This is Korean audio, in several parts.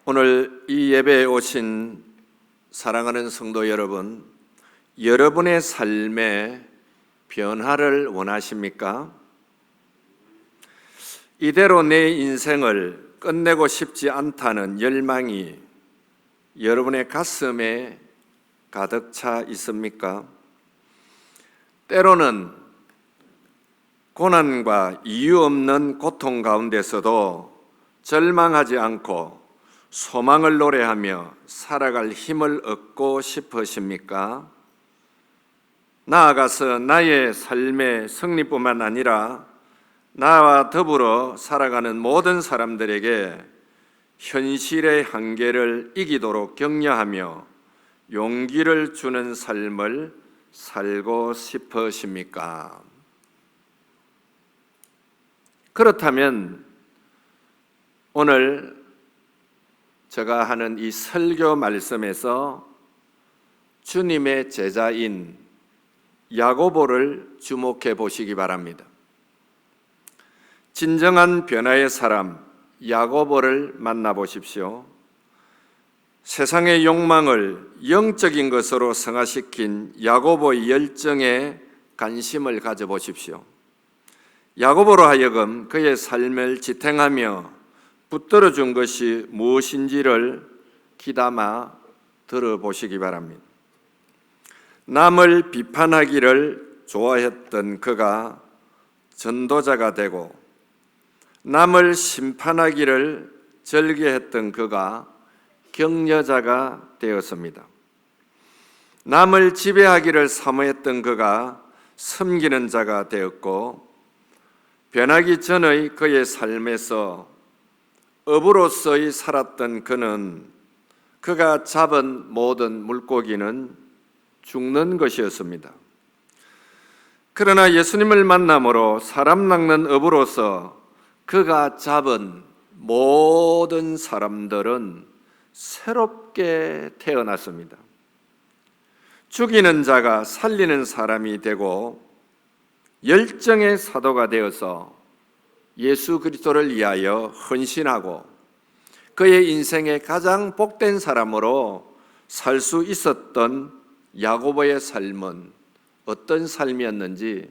오늘 이 예배에 오신 사랑하는 성도 여러분, 여러분의 삶에 변화를 원하십니까? 이대로 내 인생을 끝내고 싶지 않다는 열망이 여러분의 가슴에 가득 차 있습니까? 때로는 고난과 이유 없는 고통 가운데서도 절망하지 않고 소망을 노래하며 살아갈 힘을 얻고 싶으십니까? 나아가서 나의 삶의 승리뿐만 아니라 나와 더불어 살아가는 모든 사람들에게 현실의 한계를 이기도록 격려하며 용기를 주는 삶을 살고 싶으십니까? 그렇다면 오늘 제가 하는 이 설교 말씀에서 주님의 제자인 야고보를 주목해 보시기 바랍니다. 진정한 변화의 사람 야고보를 만나보십시오. 세상의 욕망을 영적인 것으로 승화시킨 야고보의 열정에 관심을 가져보십시오. 야고보로 하여금 그의 삶을 지탱하며 붙들어 준 것이 무엇인지를 귀담아 들어보시기 바랍니다. 남을 비판하기를 좋아했던 그가 전도자가 되고 남을 심판하기를 즐겨했던 그가 격려자가 되었습니다. 남을 지배하기를 사모했던 그가 섬기는 자가 되었고, 변하기 전의 그의 삶에서 어부로서의 살았던 그는 그가 잡은 모든 물고기는 죽는 것이었습니다. 그러나 예수님을 만남으로 사람 낚는 어부로서 그가 잡은 모든 사람들은 새롭게 태어났습니다. 죽이는 자가 살리는 사람이 되고 열정의 사도가 되어서 예수 그리스도를 위하여 헌신하고 그의 인생의 가장 복된 사람으로 살 수 있었던 야고보의 삶은 어떤 삶이었는지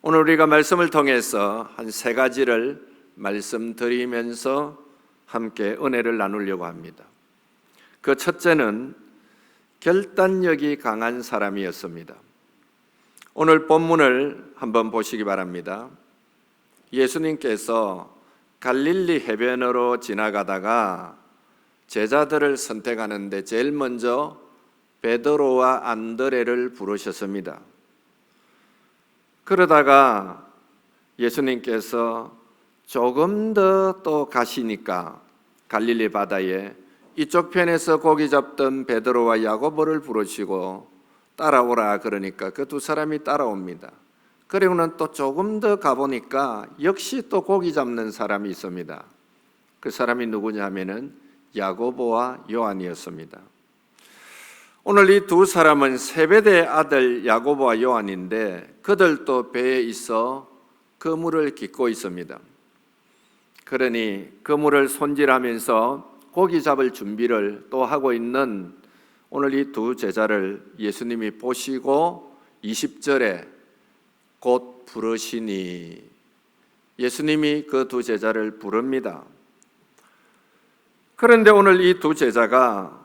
오늘 우리가 말씀을 통해서 한 세 가지를 말씀드리면서 함께 은혜를 나누려고 합니다. 그 첫째는 결단력이 강한 사람이었습니다. 오늘 본문을 한번 보시기 바랍니다. 예수님께서 갈릴리 해변으로 지나가다가 제자들을 선택하는데 제일 먼저 베드로와 안드레를 부르셨습니다. 그러다가 예수님께서 조금 더 또 가시니까 갈릴리 바다에 이쪽 편에서 고기 잡던 베드로와 야고보를 부르시고 따라오라 그러니까 그 두 사람이 따라옵니다. 그리고는 또 조금 더 가보니까 역시 또 고기 잡는 사람이 있습니다. 그 사람이 누구냐 하면은 야고보와 요한이었습니다. 오늘 이 두 사람은 세베대의 아들 야고보와 요한인데 그들도 배에 있어 그물을 깃고 있습니다. 그러니 그물을 손질하면서 고기 잡을 준비를 또 하고 있는 오늘 이 두 제자를 예수님이 보시고 20절에 곧 부르시니 예수님이 그 두 제자를 부릅니다. 그런데 오늘 이 두 제자가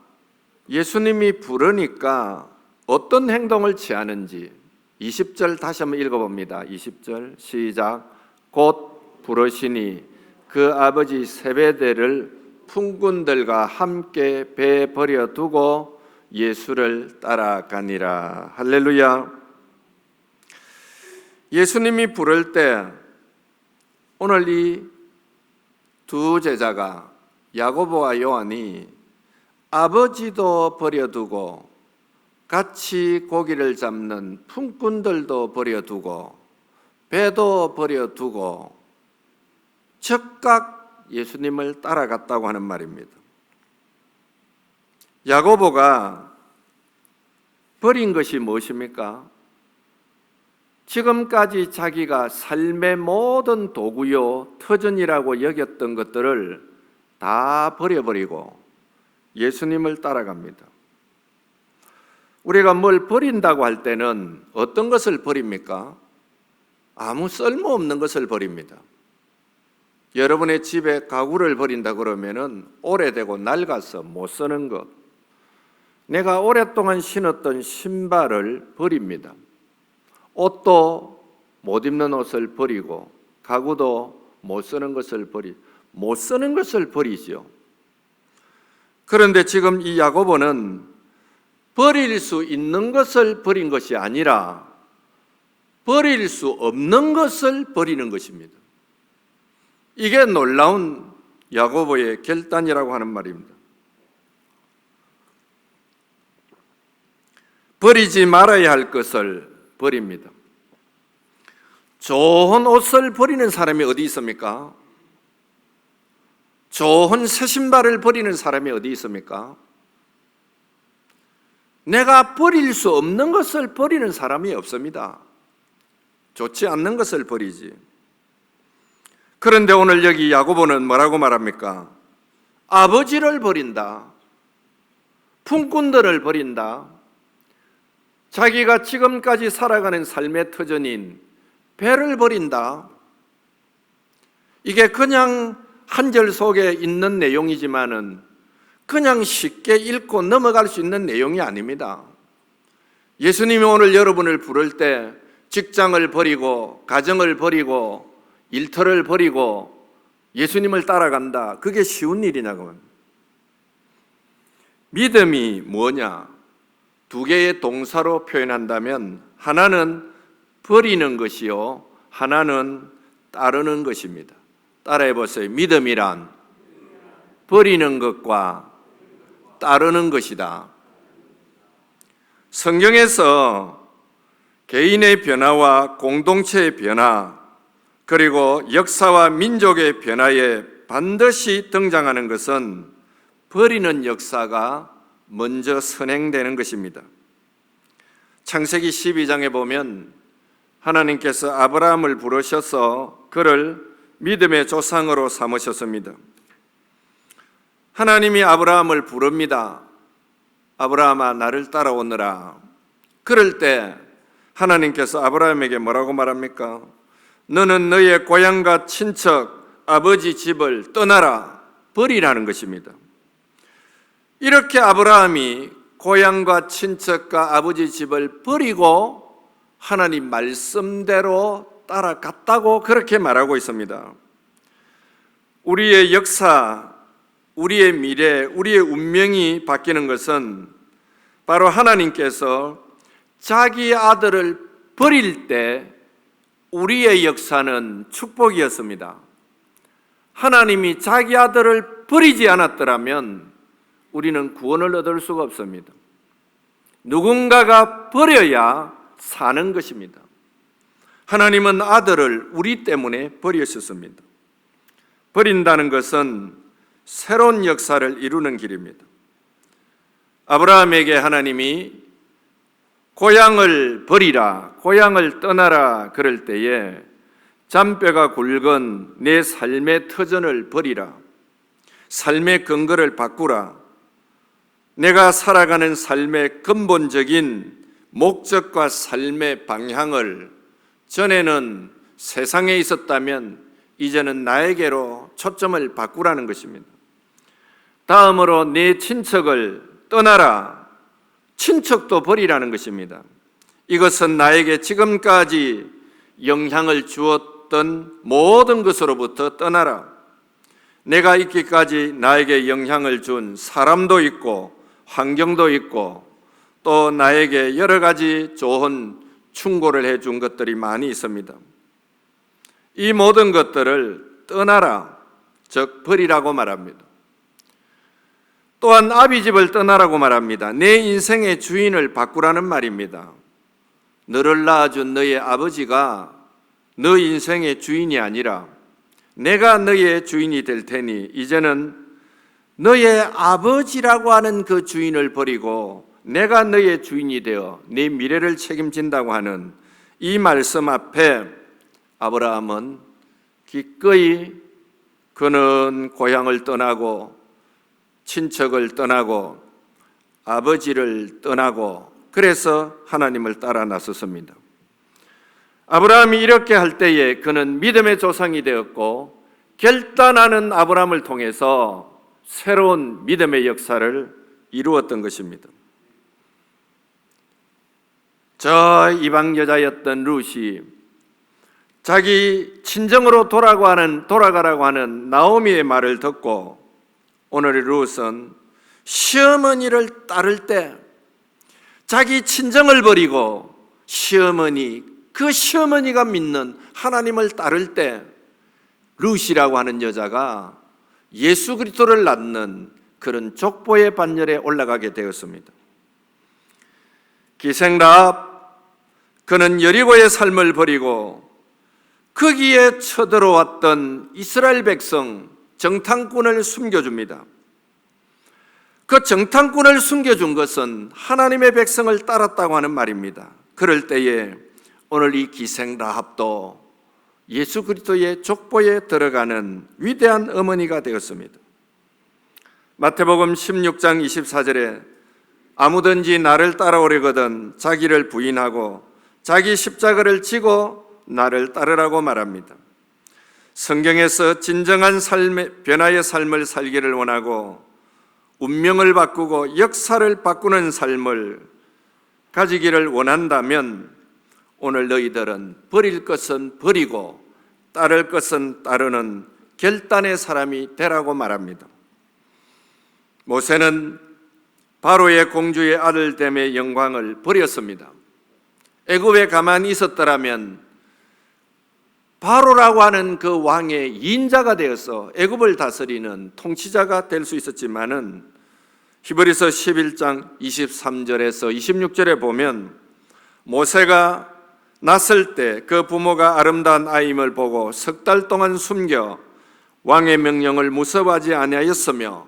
예수님이 부르니까 어떤 행동을 취하는지 20절 다시 한번 읽어봅니다. 20절 시작. 곧 부르시니 그 아버지 세베대를 품꾼들과 함께 배에 버려두고 예수를 따라가니라. 할렐루야. 예수님이 부를 때 오늘 이 두 제자가 야고보와 요한이 아버지도 버려두고 같이 고기를 잡는 품꾼들도 버려두고 배도 버려두고 즉각 예수님을 따라갔다고 하는 말입니다. 야고보가 버린 것이 무엇입니까? 지금까지 자기가 삶의 모든 도구요 터전이라고 여겼던 것들을 다 버려버리고 예수님을 따라갑니다. 우리가 뭘 버린다고 할 때는 어떤 것을 버립니까? 아무 쓸모없는 것을 버립니다. 여러분의 집에 가구를 버린다 그러면은 오래되고 낡아서 못 쓰는 것, 내가 오랫동안 신었던 신발을 버립니다. 옷도 못 입는 옷을 버리고 가구도 못 쓰는 것을 못 쓰는 것을 버리죠. 그런데 지금 이 야고보는 버릴 수 있는 것을 버린 것이 아니라 버릴 수 없는 것을 버리는 것입니다. 이게 놀라운 야고보의 결단이라고 하는 말입니다. 버리지 말아야 할 것을 버립니다. 좋은 옷을 버리는 사람이 어디 있습니까? 좋은 새 신발을 버리는 사람이 어디 있습니까? 내가 버릴 수 없는 것을 버리는 사람이 없습니다. 좋지 않는 것을 버리지. 그런데 오늘 여기 야고보는 뭐라고 말합니까? 아버지를 버린다. 품꾼들을 버린다. 자기가 지금까지 살아가는 삶의 터전인 배를 버린다. 이게 그냥 한 절 속에 있는 내용이지만은 그냥 쉽게 읽고 넘어갈 수 있는 내용이 아닙니다. 예수님이 오늘 여러분을 부를 때 직장을 버리고 가정을 버리고 일터를 버리고 예수님을 따라간다. 그게 쉬운 일이냐고. 믿음이 뭐냐? 두 개의 동사로 표현한다면 하나는 버리는 것이요, 하나는 따르는 것입니다. 따라해 보세요. 믿음이란 버리는 것과 따르는 것이다. 성경에서 개인의 변화와 공동체의 변화, 그리고 역사와 민족의 변화에 반드시 등장하는 것은 버리는 역사가 먼저 선행되는 것입니다. 창세기 12장에 보면 하나님께서 아브라함을 부르셔서 그를 믿음의 조상으로 삼으셨습니다. 하나님이 아브라함을 부릅니다. 아브라함아 나를 따라오너라. 그럴 때 하나님께서 아브라함에게 뭐라고 말합니까? 너는 너의 고향과 친척, 아버지 집을 떠나라. 버리라는 것입니다. 이렇게 아브라함이 고향과 친척과 아버지 집을 버리고 하나님 말씀대로 따라갔다고 그렇게 말하고 있습니다. 우리의 역사, 우리의 미래, 우리의 운명이 바뀌는 것은 바로 하나님께서 자기 아들을 버릴 때 우리의 역사는 축복이었습니다. 하나님이 자기 아들을 버리지 않았더라면 우리는 구원을 얻을 수가 없습니다. 누군가가 버려야 사는 것입니다. 하나님은 아들을 우리 때문에 버리셨습니다. 버린다는 것은 새로운 역사를 이루는 길입니다. 아브라함에게 하나님이 고향을 버리라, 고향을 떠나라 그럴 때에 잔뼈가 굵은 내 삶의 터전을 버리라, 삶의 근거를 바꾸라, 내가 살아가는 삶의 근본적인 목적과 삶의 방향을 전에는 세상에 있었다면 이제는 나에게로 초점을 바꾸라는 것입니다. 다음으로 내 친척을 떠나라. 친척도 버리라는 것입니다. 이것은 나에게 지금까지 영향을 주었던 모든 것으로부터 떠나라. 내가 있기까지 나에게 영향을 준 사람도 있고 환경도 있고 또 나에게 여러 가지 좋은 충고를 해준 것들이 많이 있습니다. 이 모든 것들을 떠나라, 즉 버리라고 말합니다. 또한 아비집을 떠나라고 말합니다. 내 인생의 주인을 바꾸라는 말입니다. 너를 낳아준 너의 아버지가 너 인생의 주인이 아니라 내가 너의 주인이 될 테니 이제는 너의 아버지라고 하는 그 주인을 버리고 내가 너의 주인이 되어 네 미래를 책임진다고 하는 이 말씀 앞에 아브라함은 기꺼이 그는 고향을 떠나고 친척을 떠나고 아버지를 떠나고 그래서 하나님을 따라 나섰습니다. 아브라함이 이렇게 할 때에 그는 믿음의 조상이 되었고 결단하는 아브라함을 통해서 새로운 믿음의 역사를 이루었던 것입니다. 저 이방 여자였던 룻이 자기 친정으로 돌아가라고 하는 나오미의 말을 듣고 오늘의 룻은 시어머니를 따를 때 자기 친정을 버리고 그 시어머니가 믿는 하나님을 따를 때 룻이라고 하는 여자가 예수 그리스도를 낳는 그런 족보의 반열에 올라가게 되었습니다. 기생 라합, 그는 여리고의 삶을 버리고 거기에 쳐들어왔던 이스라엘 백성 정탐꾼을 숨겨줍니다. 그 정탐꾼을 숨겨준 것은 하나님의 백성을 따랐다고 하는 말입니다. 그럴 때에 오늘 이 기생 라합도 예수 그리스도의 족보에 들어가는 위대한 어머니가 되었습니다. 마태복음 16장 24절에 아무든지 나를 따라오려거든 자기를 부인하고 자기 십자가를 지고 나를 따르라고 말합니다. 성경에서 진정한 변화의 삶을 살기를 원하고 운명을 바꾸고 역사를 바꾸는 삶을 가지기를 원한다면 오늘 너희들은 버릴 것은 버리고 따를 것은 따르는 결단의 사람이 되라고 말합니다. 모세는 바로의 공주의 아들됨의 영광을 버렸습니다. 애굽에 가만히 있었더라면 바로라고 하는 그 왕의 인자가 되어서 애굽을 다스리는 통치자가 될 수 있었지만은 히브리서 11장 23절에서 26절에 보면 모세가 낳았을 때 그 부모가 아름다운 아이임을 보고 석 달 동안 숨겨 왕의 명령을 무섭하지 아니하였으며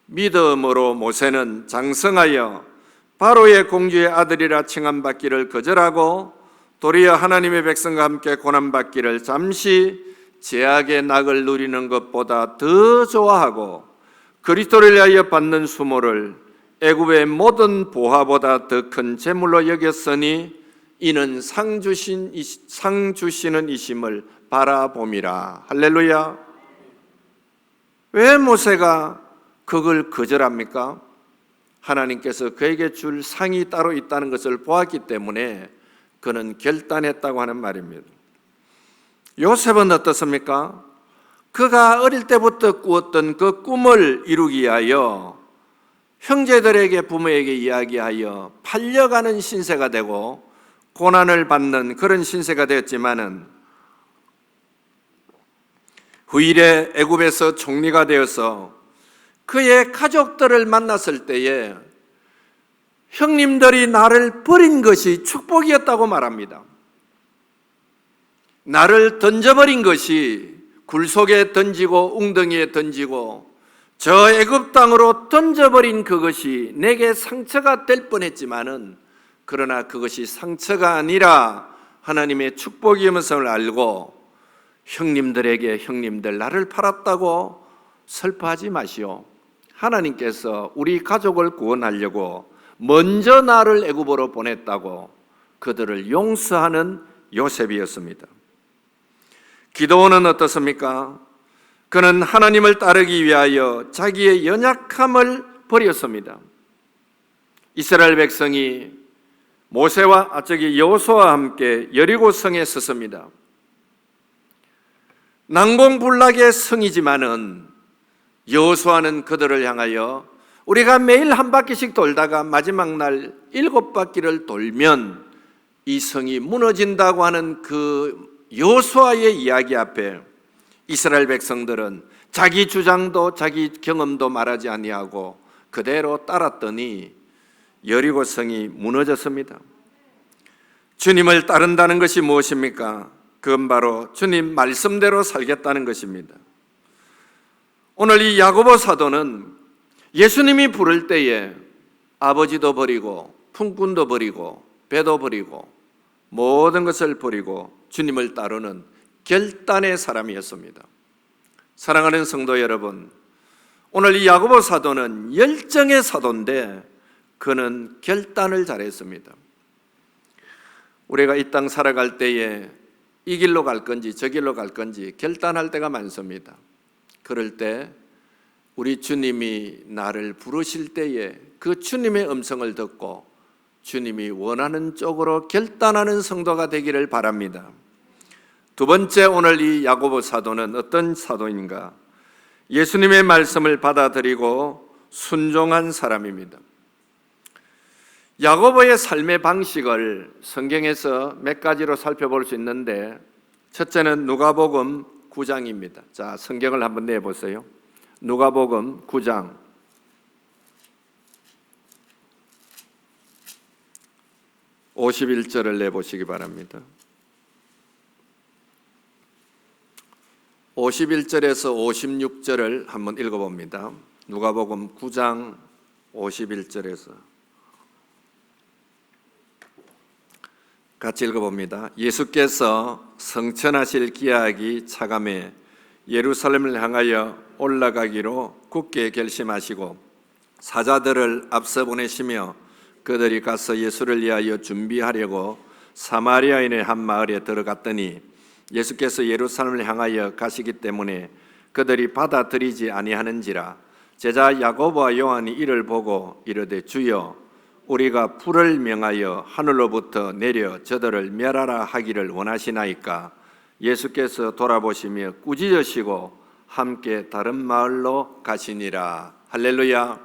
믿음으로 모세는 장성하여 바로의 공주의 아들이라 칭함받기를 거절하고 도리어 하나님의 백성과 함께 고난받기를 잠시 제약의 낙을 누리는 것보다 더 좋아하고 그리스도를 위하여 받는 수모를 애굽의 모든 보화보다 더 큰 재물로 여겼으니 이는 상 주시는 이심을 바라봄이라. 할렐루야. 왜 모세가 그걸 거절합니까? 하나님께서 그에게 줄 상이 따로 있다는 것을 보았기 때문에 그는 결단했다고 하는 말입니다. 요셉은 어떻습니까? 그가 어릴 때부터 꾸었던 그 꿈을 이루기 위하여 형제들에게 부모에게 이야기하여 팔려가는 신세가 되고 고난을 받는 그런 신세가 되었지만은 후일에 애굽에서 총리가 되어서 그의 가족들을 만났을 때에 형님들이 나를 버린 것이 축복이었다고 말합니다. 나를 던져버린 것이 굴 속에 던지고 웅덩이에 던지고 저 애굽 땅으로 던져버린 그것이 내게 상처가 될 뻔했지만은 그러나 그것이 상처가 아니라 하나님의 축복이었음을 알고 형님들에게 형님들 나를 팔았다고 슬퍼하지 마시오. 하나님께서 우리 가족을 구원하려고 먼저 나를 애굽으로 보냈다고 그들을 용서하는 요셉이었습니다. 기도원은 어떻습니까? 그는 하나님을 따르기 위하여 자기의 연약함을 버렸습니다. 이스라엘 백성이 여호수아와 함께 여리고성에 섰습니다. 난공불락의 성이지만은 여호수아는 그들을 향하여 우리가 매일 한 바퀴씩 돌다가 마지막 날 7바퀴를 돌면 이 성이 무너진다고 하는 그 여호수아의 이야기 앞에 이스라엘 백성들은 자기 주장도 자기 경험도 말하지 아니하고 그대로 따랐더니 여리고성이 무너졌습니다. 주님을 따른다는 것이 무엇입니까? 그건 바로 주님 말씀대로 살겠다는 것입니다. 오늘 이 야고보 사도는 예수님이 부를 때에 아버지도 버리고 품꾼도 버리고 배도 버리고 모든 것을 버리고 주님을 따르는 결단의 사람이었습니다. 사랑하는 성도 여러분, 오늘 이 야고보 사도는 열정의 사도인데 그는 결단을 잘했습니다. 우리가 이 땅 살아갈 때에 이 길로 갈 건지 저 길로 갈 건지 결단할 때가 많습니다. 그럴 때 우리 주님이 나를 부르실 때에 그 주님의 음성을 듣고 주님이 원하는 쪽으로 결단하는 성도가 되기를 바랍니다. 두 번째, 오늘 이 야고보 사도는 어떤 사도인가? 예수님의 말씀을 받아들이고 순종한 사람입니다. 야고보의 삶의 방식을 성경에서 몇 가지로 살펴볼 수 있는데, 첫째는 누가복음 9장입니다. 자, 성경을 한번 내보세요. 누가복음 9장 51절을 내보시기 바랍니다. 51절에서 56절을 한번 읽어봅니다. 누가복음 9장 51절에서 같이 읽어봅니다. 예수께서 성천하실 기약이 차감해 예루살렘을 향하여 올라가기로 굳게 결심하시고 사자들을 앞서 보내시며 그들이 가서 예수를 위하여 준비하려고 사마리아인의 한 마을에 들어갔더니 예수께서 예루살렘을 향하여 가시기 때문에 그들이 받아들이지 아니하는지라. 제자 야고보와 요한이 이를 보고 이르되 주여, 우리가 불을 명하여 하늘로부터 내려 저들을 멸하라 하기를 원하시나이까? 예수께서 돌아보시며 꾸짖으시고 함께 다른 마을로 가시니라. 할렐루야.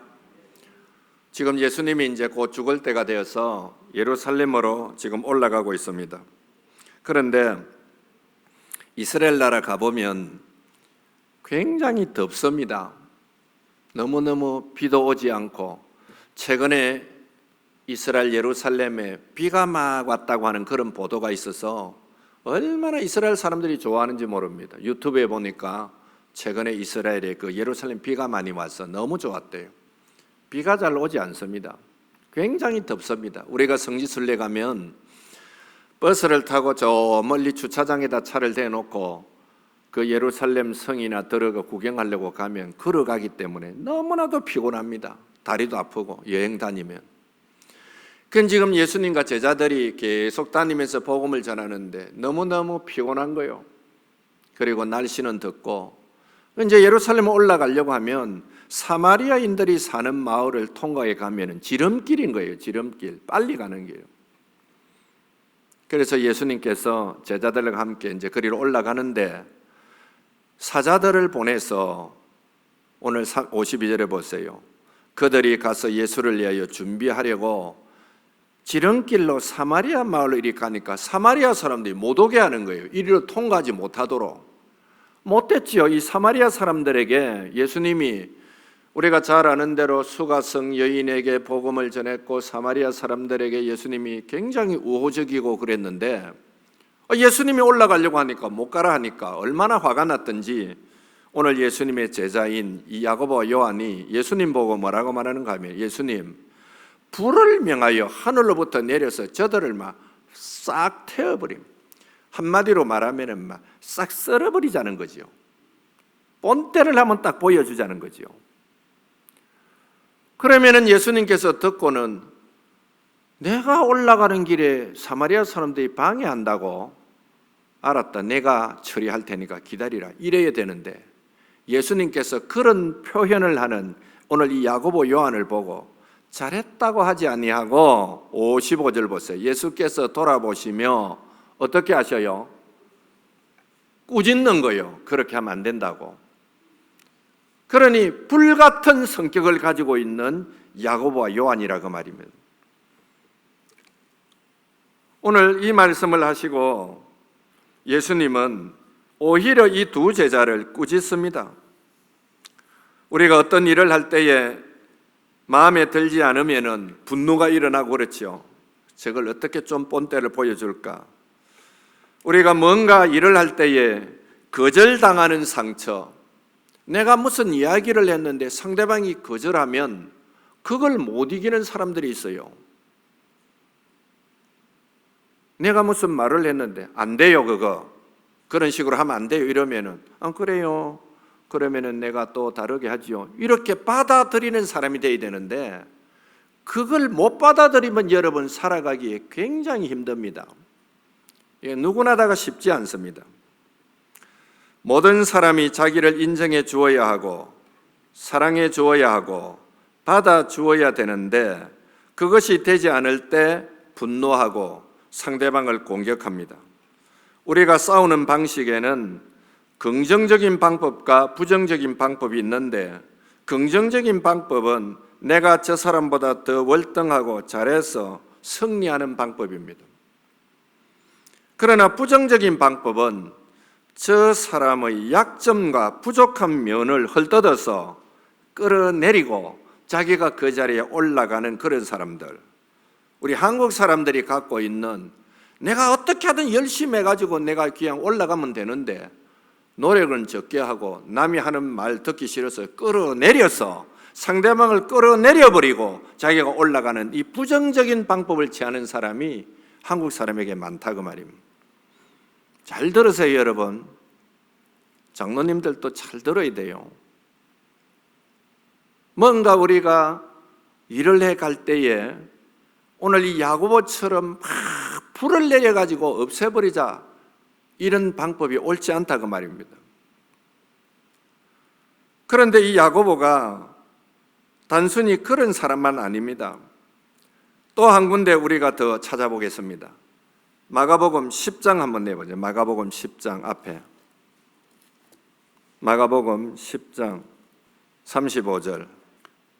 지금 예수님이 이제 곧 죽을 때가 되어서 예루살렘으로 지금 올라가고 있습니다. 그런데 이스라엘 나라 가보면 굉장히 덥습니다. 너무너무 비도 오지 않고, 최근에 이스라엘 예루살렘에 비가 막 왔다고 하는 그런 보도가 있어서 얼마나 이스라엘 사람들이 좋아하는지 모릅니다. 유튜브에 보니까 최근에 이스라엘에 그 예루살렘 비가 많이 와서 너무 좋았대요. 비가 잘 오지 않습니다. 굉장히 덥습니다. 우리가 성지순례 가면 버스를 타고 저 멀리 주차장에다 차를 대놓고 그 예루살렘 성이나 들어가 구경하려고 가면 걸어가기 때문에 너무나도 피곤합니다. 다리도 아프고 여행 다니면. 그건 지금 예수님과 제자들이 계속 다니면서 복음을 전하는데 너무너무 피곤한 거예요. 그리고 날씨는 덥고, 이제 예루살렘 올라가려고 하면 사마리아인들이 사는 마을을 통과해 가면은 지름길인 거예요. 지름길. 빨리 가는 거예요. 그래서 예수님께서 제자들과 함께 이제 거리로 올라가는데 사자들을 보내서, 오늘 52절에 보세요. 그들이 가서 예수를 위하여 준비하려고 지름길로 사마리아 마을로 이리 가니까 사마리아 사람들이 못 오게 하는 거예요. 이리로 통과하지 못하도록. 못됐지요. 이 사마리아 사람들에게 예수님이 우리가 잘 아는 대로 수가성 여인에게 복음을 전했고 사마리아 사람들에게 예수님이 굉장히 우호적이고 그랬는데 예수님이 올라가려고 하니까 못 가라 하니까 얼마나 화가 났던지 오늘 예수님의 제자인 이 야고보와 요한이 예수님 보고 뭐라고 말하는가 하면, 예수님, 불을 명하여 하늘로부터 내려서 저들을 막 싹 태워버림. 한마디로 말하면 막 싹 썰어버리자는 거죠. 본때를 한번 딱 보여주자는 거죠. 그러면은 예수님께서 듣고는 내가 올라가는 길에 사마리아 사람들이 방해한다고? 알았다, 내가 처리할 테니까 기다리라, 이래야 되는데 예수님께서 그런 표현을 하는 오늘 이 야고보 요한을 보고 잘했다고 하지 아니하고 55절 보세요. 예수께서 돌아보시며 어떻게 하셔요? 꾸짖는 거예요. 그렇게 하면 안 된다고. 그러니 불같은 성격을 가지고 있는 야고보와 요한이라고 말입니다. 오늘 이 말씀을 하시고 예수님은 오히려 이 두 제자를 꾸짖습니다. 우리가 어떤 일을 할 때에 마음에 들지 않으면 분노가 일어나고 그렇죠. 저걸 어떻게 좀 본때를 보여줄까? 우리가 뭔가 일을 할 때에 거절당하는 상처, 내가 무슨 이야기를 했는데 상대방이 거절하면 그걸 못 이기는 사람들이 있어요. 내가 무슨 말을 했는데 안 돼요, 그거. 그런 식으로 하면 안 돼요. 이러면은 안 그래요. 그러면은 내가 또 다르게 하지요. 이렇게 받아들이는 사람이 돼야 되는데 그걸 못 받아들이면 여러분 살아가기에 굉장히 힘듭니다. 누구나 다가 쉽지 않습니다. 모든 사람이 자기를 인정해 주어야 하고 사랑해 주어야 하고 받아 주어야 되는데 그것이 되지 않을 때 분노하고 상대방을 공격합니다. 우리가 싸우는 방식에는 긍정적인 방법과 부정적인 방법이 있는데 긍정적인 방법은 내가 저 사람보다 더 월등하고 잘해서 승리하는 방법입니다. 그러나 부정적인 방법은 저 사람의 약점과 부족한 면을 헐뜯어서 끌어내리고 자기가 그 자리에 올라가는 그런 사람들, 우리 한국 사람들이 갖고 있는 내가 어떻게 하든 열심히 해가지고 내가 그냥 올라가면 되는데 노력은 적게 하고 남이 하는 말 듣기 싫어서 끌어내려서 상대방을 끌어내려버리고 자기가 올라가는 이 부정적인 방법을 취하는 사람이 한국 사람에게 많다고 말입니다. 잘 들으세요, 여러분. 장로님들도 잘 들어야 돼요. 뭔가 우리가 일을 해갈 때에 오늘 이 야고보처럼 막 불을 내려가지고 없애버리자 이런 방법이 옳지 않다고 말입니다. 그런데 이 야고보가 단순히 그런 사람만 아닙니다. 또 한 군데 우리가 더 찾아보겠습니다. 마가복음 10장 한번 내보죠. 마가복음 10장 앞에 마가복음 10장 35절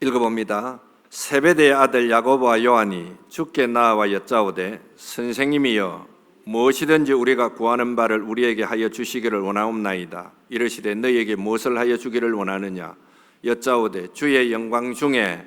읽어봅니다. 세베대의 아들 야고보와 요한이 주께 나와 여짜오되 선생님이여 무엇이든지 우리가 구하는 바를 우리에게 하여 주시기를 원하옵나이다. 이르시되 너희에게 무엇을 하여 주기를 원하느냐 여짜오되 주의 영광 중에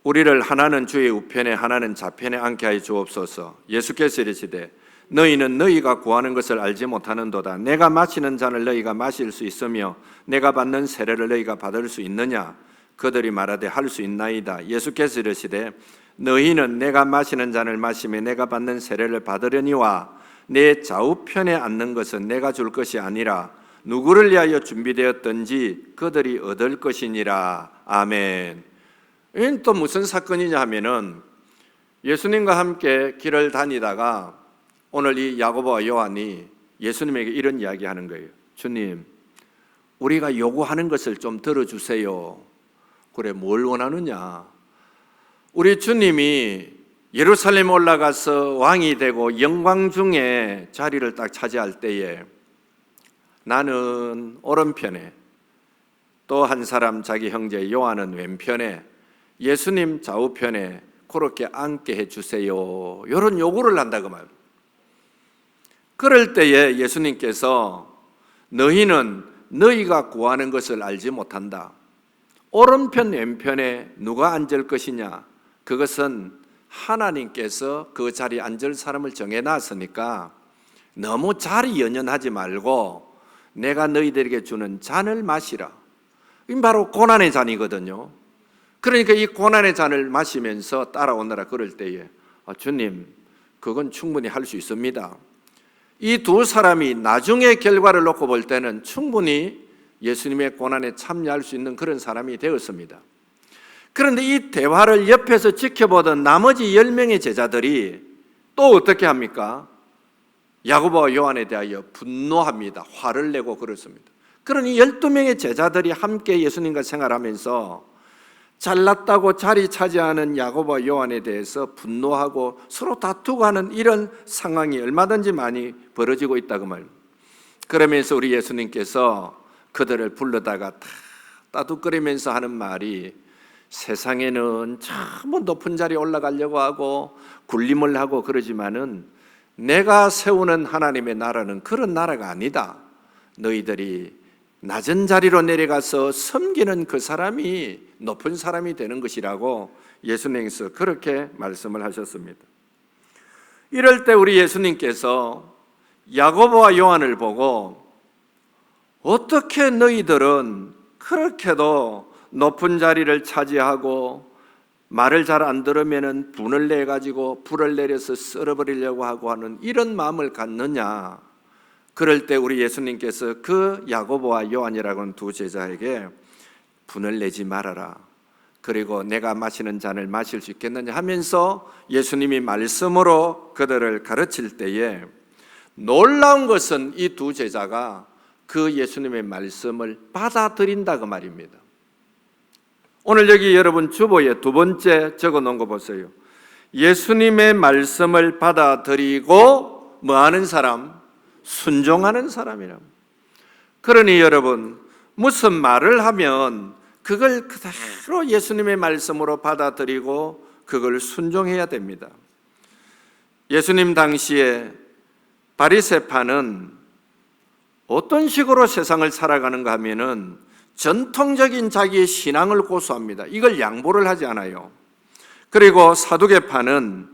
우리를 하나는 주의 우편에 하나는 좌편에 앉게 하여 주옵소서. 예수께서 이르시되 너희는 너희가 구하는 것을 알지 못하는도다. 내가 마시는 잔을 너희가 마실 수 있으며 내가 받는 세례를 너희가 받을 수 있느냐. 그들이 말하되 할 수 있나이다. 예수께서 이르시되 너희는 내가 마시는 잔을 마시며 내가 받는 세례를 받으려니와 내 좌우편에 앉는 것은 내가 줄 것이 아니라 누구를 위하여 준비되었든지 그들이 얻을 것이니라. 아멘. 이건 또 무슨 사건이냐 하면은 예수님과 함께 길을 다니다가 오늘 이 야고보와 요한이 예수님에게 이런 이야기하는 거예요. 주님, 우리가 요구하는 것을 좀 들어주세요. 그래, 뭘 원하느냐? 우리 주님이 예루살렘 올라가서 왕이 되고 영광 중에 자리를 딱 차지할 때에 나는 오른편에 또 한 사람 자기 형제 요한은 왼편에 예수님 좌우편에 그렇게 앉게 해주세요. 이런 요구를 한다고 말이에요. 그럴 때에 예수님께서 너희는 너희가 구하는 것을 알지 못한다. 오른편 왼편에 누가 앉을 것이냐? 그것은 하나님께서 그 자리에 앉을 사람을 정해놨으니까 너무 자리 연연하지 말고 내가 너희들에게 주는 잔을 마시라. 이 바로 고난의 잔이거든요. 그러니까 이 고난의 잔을 마시면서 따라오느라 그럴 때에 주님, 그건 충분히 할 수 있습니다. 이 두 사람이 나중에 결과를 놓고 볼 때는 충분히 예수님의 고난에 참여할 수 있는 그런 사람이 되었습니다. 그런데 이 대화를 옆에서 지켜보던 나머지 10명의 제자들이 또 어떻게 합니까? 야고보와 요한에 대하여 분노합니다. 화를 내고 그렇습니다. 그러니 12명의 제자들이 함께 예수님과 생활하면서 잘났다고 자리 차지하는 야고보와 요한에 대해서 분노하고 서로 다투고 하는 이런 상황이 얼마든지 많이 벌어지고 있다고 말입니다. 그러면서 우리 예수님께서 그들을 불러다가 따둑거리면서 하는 말이 세상에는 참 높은 자리에 올라가려고 하고 군림을 하고 그러지만은 내가 세우는 하나님의 나라는 그런 나라가 아니다. 너희들이 낮은 자리로 내려가서 섬기는 그 사람이 높은 사람이 되는 것이라고 예수님께서 그렇게 말씀을 하셨습니다. 이럴 때 우리 예수님께서 야고보와 요한을 보고 어떻게 너희들은 그렇게도 높은 자리를 차지하고 말을 잘 안 들으면 분을 내가지고 불을 내려서 썰어버리려고 하고 하는 이런 마음을 갖느냐? 그럴 때 우리 예수님께서 그 야고보와 요한이라고 하는 두 제자에게 분을 내지 말아라, 그리고 내가 마시는 잔을 마실 수 있겠느냐 하면서 예수님이 말씀으로 그들을 가르칠 때에 놀라운 것은 이 두 제자가 그 예수님의 말씀을 받아들인다 그 말입니다. 오늘 여기 여러분 주보에 두 번째 적어 놓은 거 보세요. 예수님의 말씀을 받아들이고 뭐하는 사람? 순종하는 사람이라. 그러니 여러분, 무슨 말을 하면 그걸 그대로 예수님의 말씀으로 받아들이고 그걸 순종해야 됩니다. 예수님 당시에 바리새파는 어떤 식으로 세상을 살아가는가 하면은 전통적인 자기의 신앙을 고수합니다. 이걸 양보를 하지 않아요. 그리고 사두개파는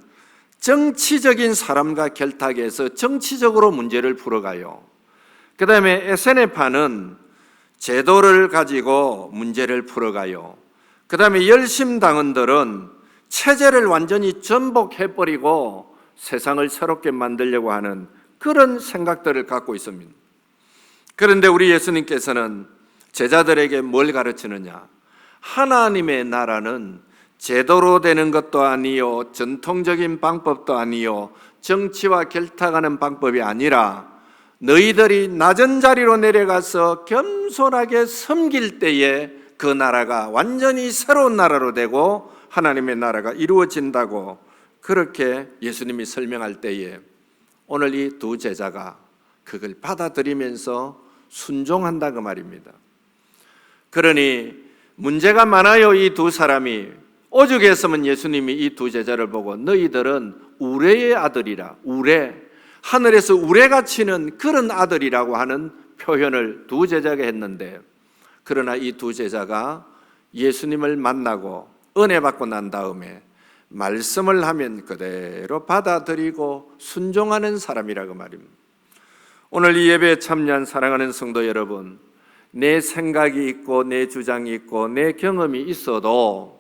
정치적인 사람과 결탁해서 정치적으로 문제를 풀어가요. 그 다음에 에세네파는 제도를 가지고 문제를 풀어가요. 그 다음에 열심당원들은 체제를 완전히 전복해버리고 세상을 새롭게 만들려고 하는 그런 생각들을 갖고 있습니다. 그런데 우리 예수님께서는 제자들에게 뭘 가르치느냐? 하나님의 나라는 제도로 되는 것도 아니요, 전통적인 방법도 아니요, 정치와 결탁하는 방법이 아니라 너희들이 낮은 자리로 내려가서 겸손하게 섬길 때에 그 나라가 완전히 새로운 나라로 되고 하나님의 나라가 이루어진다고 그렇게 예수님이 설명할 때에 오늘 이 두 제자가 그걸 받아들이면서 순종한다 그 말입니다. 그러니 문제가 많아요. 이 두 사람이 오죽했으면 예수님이 이 두 제자를 보고 너희들은 우레의 아들이라, 우레, 하늘에서 우레가 치는 그런 아들이라고 하는 표현을 두 제자가 했는데, 그러나 이 두 제자가 예수님을 만나고 은혜 받고 난 다음에 말씀을 하면 그대로 받아들이고 순종하는 사람이라고 말입니다. 오늘 이 예배에 참여한 사랑하는 성도 여러분, 내 생각이 있고 내 주장이 있고 내 경험이 있어도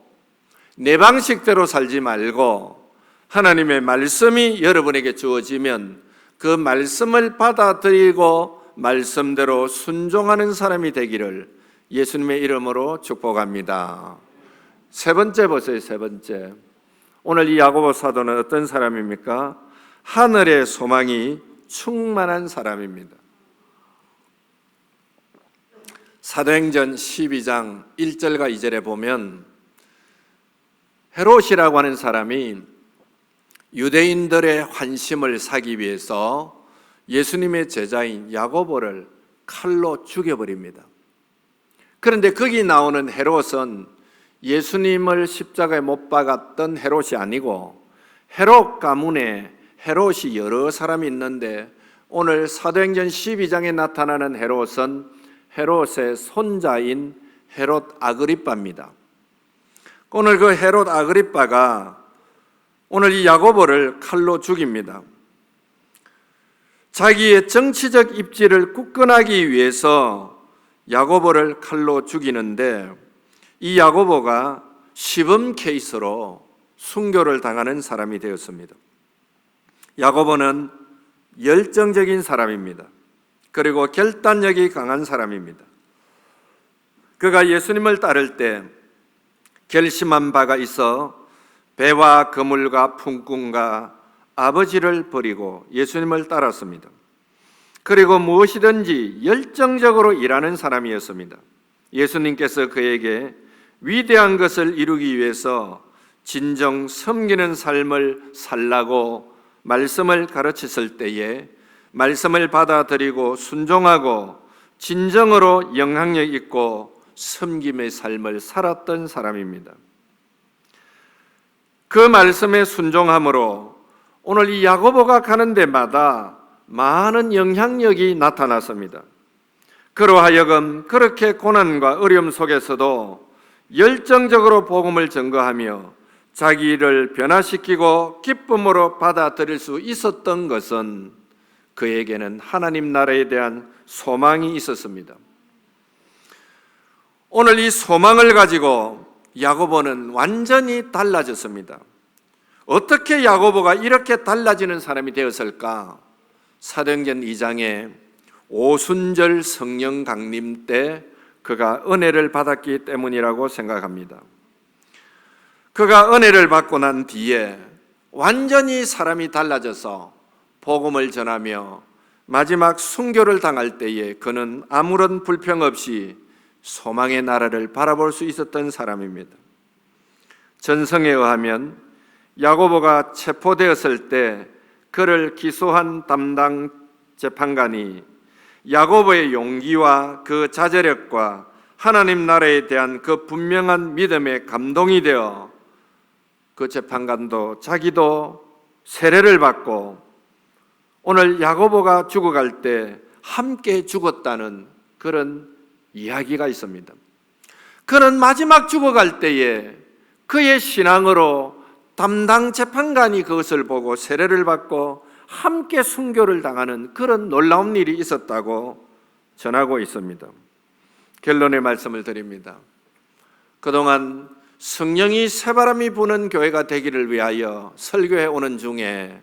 내 방식대로 살지 말고 하나님의 말씀이 여러분에게 주어지면 그 말씀을 받아들이고 말씀대로 순종하는 사람이 되기를 예수님의 이름으로 축복합니다. 세 번째 보세요. 세 번째, 오늘 이 야고보 사도는 어떤 사람입니까? 하늘의 소망이 충만한 사람입니다. 사도행전 12장 1절과 2절에 보면 헤롯이라고 하는 사람이 유대인들의 환심을 사기 위해서 예수님의 제자인 야고보를 칼로 죽여버립니다. 그런데 거기 나오는 헤롯은 예수님을 십자가에 못 박았던 헤롯이 아니고 헤롯 가문에 헤롯이 여러 사람이 있는데 오늘 사도행전 12장에 나타나는 헤롯은 헤롯의 손자인 헤롯 아그리빠입니다. 오늘 그 헤롯 아그리빠가 오늘 이 야고보를 칼로 죽입니다. 자기의 정치적 입지를 굳건하기 위해서 야고보를 칼로 죽이는데 이 야고보가 시범 케이스로 순교를 당하는 사람이 되었습니다. 야고보는 열정적인 사람입니다. 그리고 결단력이 강한 사람입니다. 그가 예수님을 따를 때 결심한 바가 있어 배와 그물과 품꾼과 아버지를 버리고 예수님을 따랐습니다. 그리고 무엇이든지 열정적으로 일하는 사람이었습니다. 예수님께서 그에게 위대한 것을 이루기 위해서 진정 섬기는 삶을 살라고 말씀을 가르쳤을 때에 말씀을 받아들이고 순종하고 진정으로 영향력 있고 섬김의 삶을 살았던 사람입니다. 그 말씀에 순종함으로 오늘 이 야고보가 가는 데마다 많은 영향력이 나타났습니다. 그로 하여금 그렇게 고난과 어려움 속에서도 열정적으로 복음을 전거하며 자기를 변화시키고 기쁨으로 받아들일 수 있었던 것은 그에게는 하나님 나라에 대한 소망이 있었습니다. 오늘 이 소망을 가지고 야고보는 완전히 달라졌습니다. 어떻게 야고보가 이렇게 달라지는 사람이 되었을까? 사도행전 2장에 오순절 성령 강림 때 그가 은혜를 받았기 때문이라고 생각합니다. 그가 은혜를 받고 난 뒤에 완전히 사람이 달라져서 복음을 전하며 마지막 순교를 당할 때에 그는 아무런 불평 없이 소망의 나라를 바라볼 수 있었던 사람입니다. 전성에 의하면 야고보가 체포되었을 때 그를 기소한 담당 재판관이 야고보의 용기와 그 자제력과 하나님 나라에 대한 그 분명한 믿음에 감동이 되어 그 재판관도 자기도 세례를 받고 오늘 야고보가 죽어갈 때 함께 죽었다는 그런 이야기가 있습니다. 그는 마지막 죽어갈 때에 그의 신앙으로 담당 재판관이 그것을 보고 세례를 받고 함께 순교를 당하는 그런 놀라운 일이 있었다고 전하고 있습니다. 결론의 말씀을 드립니다. 그동안 성령이 새바람이 부는 교회가 되기를 위하여 설교해 오는 중에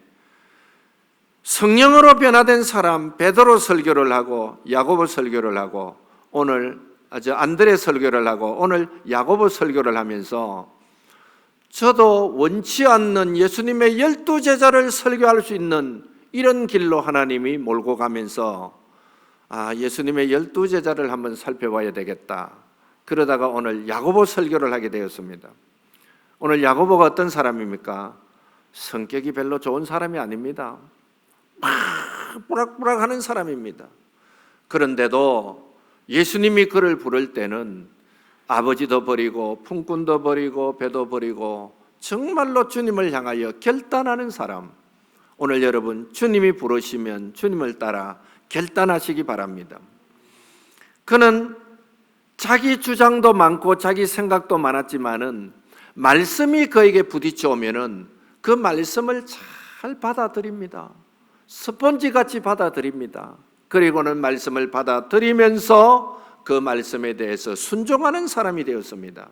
성령으로 변화된 사람 베드로 설교를 하고 야고보 설교를 하고 오늘 안드레 설교를 하고 오늘 야고보 설교를 하면서 저도 원치 않는 예수님의 12제자를 설교할 수 있는 이런 길로 하나님이 몰고 가면서 예수님의 12제자를 한번 살펴봐야 되겠다. 그러다가 오늘 야고보 설교를 하게 되었습니다. 오늘 야고보가 어떤 사람입니까? 성격이 별로 좋은 사람이 아닙니다. 막 뿌락뿌락하는 사람입니다. 그런데도 예수님이 그를 부를 때는 아버지도 버리고 품꾼도 버리고 배도 버리고 정말로 주님을 향하여 결단하는 사람. 오늘 여러분 주님이 부르시면 주님을 따라 결단하시기 바랍니다. 그는 자기 주장도 많고 자기 생각도 많았지만은 말씀이 그에게 부딪혀오면은 그 말씀을 잘 받아들입니다. 스펀지같이 받아들입니다. 그리고는 말씀을 받아들이면서 그 말씀에 대해서 순종하는 사람이 되었습니다.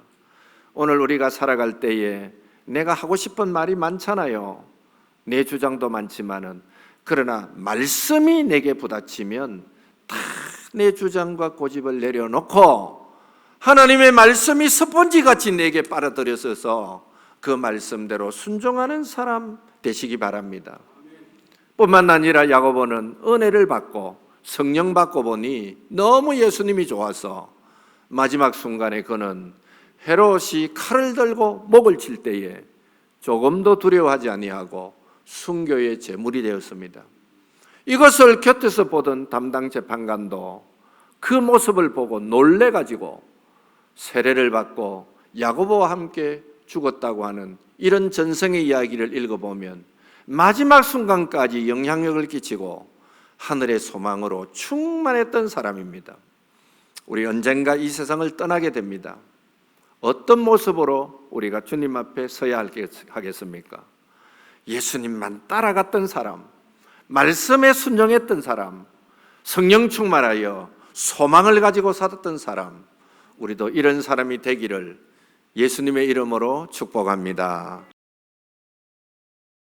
오늘 우리가 살아갈 때에 내가 하고 싶은 말이 많잖아요. 내 주장도 많지만은 그러나 말씀이 내게 부딪히면 다 내 주장과 고집을 내려놓고 하나님의 말씀이 스펀지같이 내게 빨아들여서 그 말씀대로 순종하는 사람 되시기 바랍니다. 뿐만 아니라 야고보는 은혜를 받고 성령 받고 보니 너무 예수님이 좋아서 마지막 순간에 그는 헤롯이 칼을 들고 목을 칠 때에 조금도 두려워하지 아니하고 순교의 제물이 되었습니다. 이것을 곁에서 보던 담당 재판관도 그 모습을 보고 놀래가지고 세례를 받고 야고보와 함께 죽었다고 하는 이런 전성의 이야기를 읽어보면 마지막 순간까지 영향력을 끼치고 하늘의 소망으로 충만했던 사람입니다. 우리 언젠가 이 세상을 떠나게 됩니다. 어떤 모습으로 우리가 주님 앞에 서야 하겠습니까? 예수님만 따라갔던 사람, 말씀에 순종했던 사람, 성령 충만하여 소망을 가지고 살았던 사람, 우리도 이런 사람이 되기를 예수님의 이름으로 축복합니다.